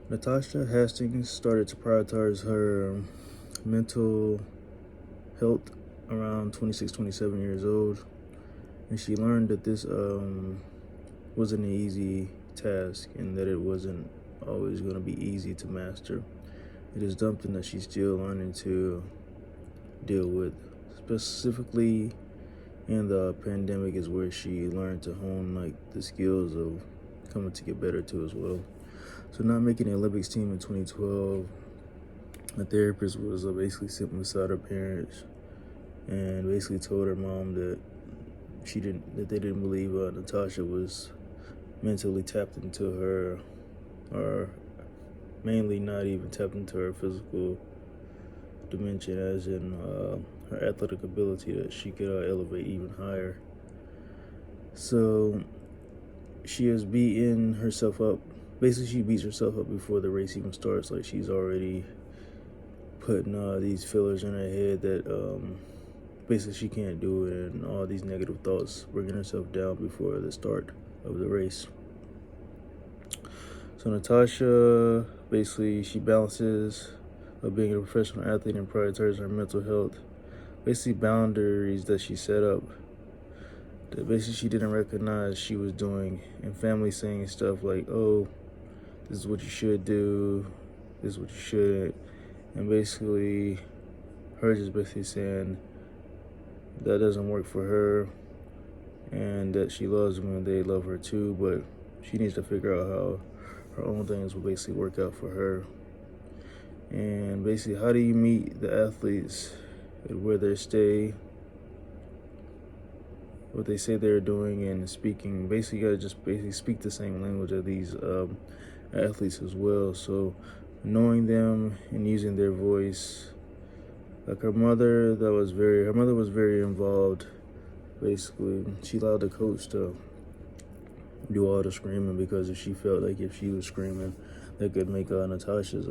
Natasha Hastings started to prioritize her mental health around 26, 27 years old, and she learned that this wasn't an easy task and that it wasn't always going to be easy to master. It is something that she's still learning to deal with. Specifically in the pandemic is where she learned to hone the skills of coming to get better too as well. So not making the Olympics team in 2012, the therapist was basically sitting beside her parents and basically told her mom that they didn't believe Natasha was mentally tapped into her, or mainly not even tapped into her physical dimension, as in her athletic ability, that she could elevate even higher. So she is beating herself up. Basically, she beats herself up before the race even starts. Like, she's already putting these fillers in her head that basically she can't do it, and all these negative thoughts bringing herself down before the start of the race. So Natasha, basically, she balances of being a professional athlete and prioritizing her mental health. Basically, boundaries that she set up that basically she didn't recognize she was doing, and family saying stuff like, "Oh, this is what you should do, this is what you shouldn't," and basically her just basically saying that doesn't work for her, and that she loves them and they love her too, but she needs to figure out how her own things will basically work out for her. And basically, how do you meet the athletes at where they stay, what they say they're doing and speaking? Basically, you gotta just basically speak the same language of these athletes as well. So knowing them and using their voice. Like her mother was very involved. Basically, she allowed the coach to do all the screaming, because if she felt like if she was screaming, that could make Natasha's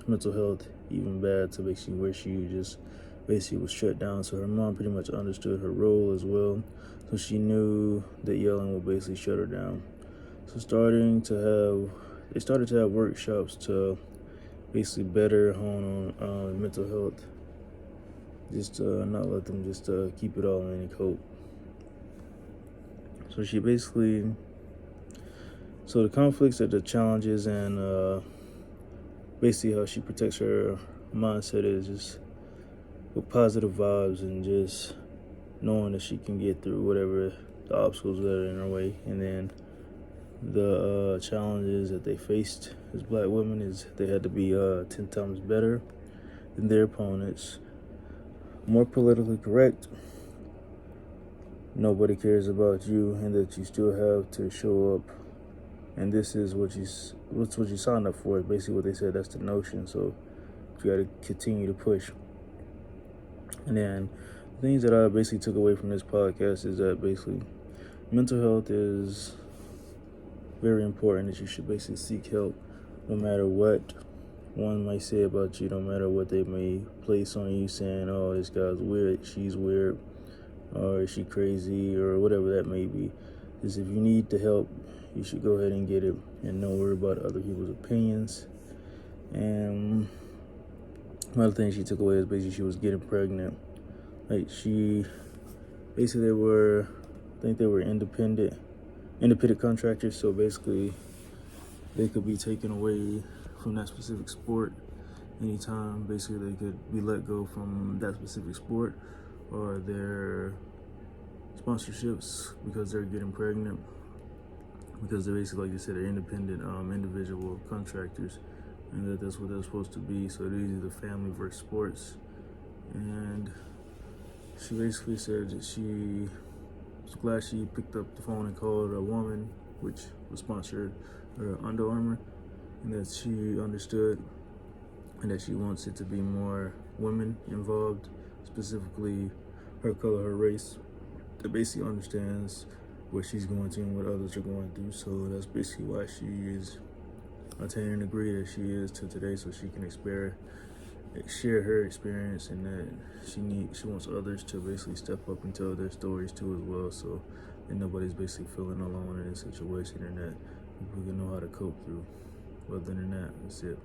mental health even bad, to basically where she just basically was shut down. So her mom pretty much understood her role as well. So she knew that yelling would basically shut her down. So they started to have workshops to basically better hone on mental health. Just not let them just keep it all in and cope. So she basically, so the conflicts are the challenges, and basically how she protects her mindset is just with positive vibes and just knowing that she can get through whatever the obstacles that are in her way. And then the challenges that they faced as black women is they had to be 10 times better than their opponents, more politically correct. Nobody cares about you, and that you still have to show up. And this is what you signed up for. Basically, what they said, that's the notion. So you got to continue to push. And then things that I basically took away from this podcast is that basically mental health is very important. That you should basically seek help, no matter what one might say about you, no matter what they may place on you, saying, "Oh, this guy's weird, she's weird, or is she crazy," or whatever that may be. Is if you need the help, you should go ahead and get it, and don't worry about other people's opinions. And another thing she took away is basically she was getting pregnant. Like, she basically, I think they were independent contractors. So basically, they could be taken away from that specific sport anytime. Basically, they could be let go from that specific sport or their sponsorships because they're getting pregnant, because they're basically, like you said, they're independent individual contractors, and that's what they're supposed to be. So these are the family versus sports. And she basically said that she was glad she picked up the phone and called a woman, which was sponsored Under Armour, and that she understood and that she wants it to be more women involved, specifically her color, her race, that basically understands what she's going through and what others are going through. So that's basically why she is attaining the degree that she is to today, so she can share her experience, and that she wants others to basically step up and tell their stories too as well, so that nobody's basically feeling alone in this situation, and that people can know how to cope through Other than that, that's it.